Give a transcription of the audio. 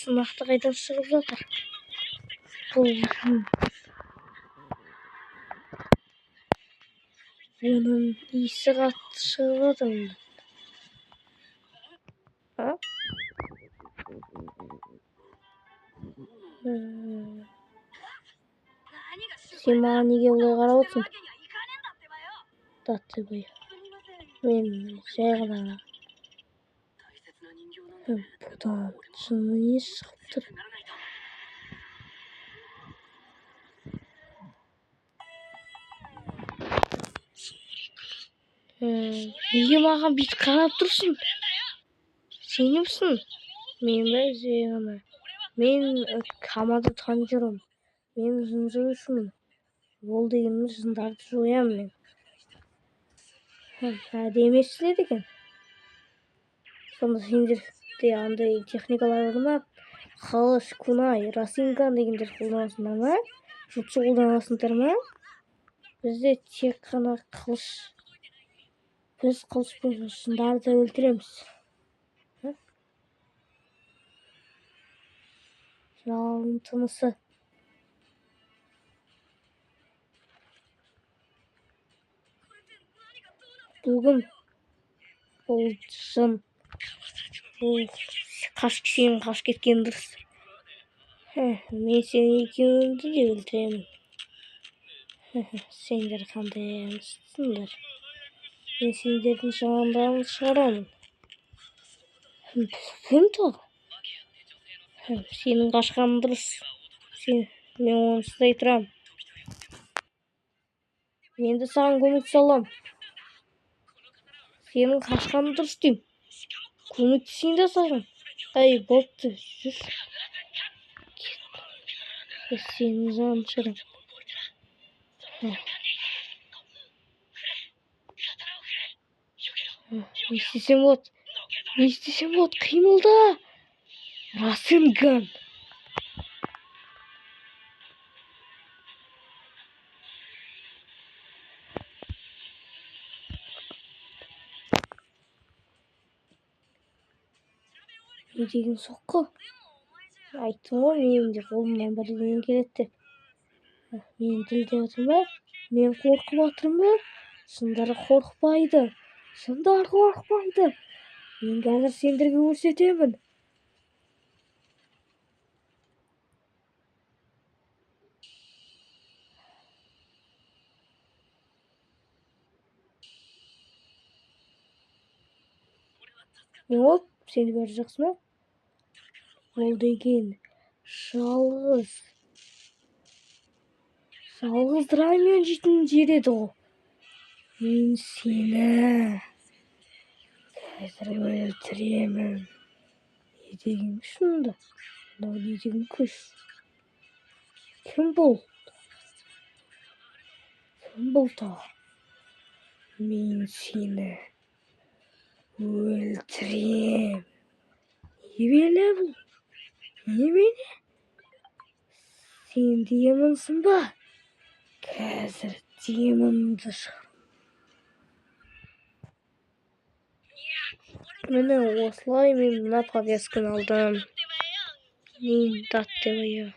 Сынақты қайдан шығып жатыр? Бұл оның иісі қатты шығып жатыр. Сен маған неге олай қарап отырсың? Даттыбай. Мен жай ғана бұдан шыны не шығып тұр? Неге маған бүйтіп қарап тұрсың? Сенімсің? Мен бе жай ғана. Мен Камады танырмын. Мен жын жоюшымын. Ол дегенім жындарды жоямын мен. Әдемі емессіңдер екен. Сонда сендерде андай техникалар бар ма? Қылыш, кунай, расинган дегендер қолданасыңдар ма? Жұтсы қолданасыңдар ма? Бізде тек қана қылыш. Біз қылышпен жындарды өлтіреміз. Жалын тынысы. Бүгін бұл жын. Бұл сен қаш кеткен дұрыс. Мен сені екеуіңді де өлтіремін. Сендер қандай әмістіңдер. Мен сендердің жаныңдан шығарамын. Кім тұр? Сенің қашқаның дұрыс. Мен оны сыдай тұрам. Мен де саған көмектесе алам. Сенің қашқаның дұрыс дейм. Көмектесейін де саған. Ай, болыпты, жүр. Сенің жаның шығарам. Не істесем болады? Қимылда. Расинган. Не деген соққы? Айттым ғой, менің де қолымнан бірдеңе келеді деп. Мен тілдеп отырмын ба? Мен қорқып отырмын ба? Жындар қорықпайды. Мен қазір сендерге көрсетемін. Не болды? Сені бәрі жақсы ма? Ол деген жалғыз драймен жейтін жер еді ғой. Мен сені қазір өлтіремін. Не деген шынды? Мынау не деген күш? Кім бұл? Мен сені өлтірем. Немене бұл? Немене? Сен демонсың ба? Қазір демонымды шығар. Міне осылай мен мына повязканы алдым. Мен Даттыбай.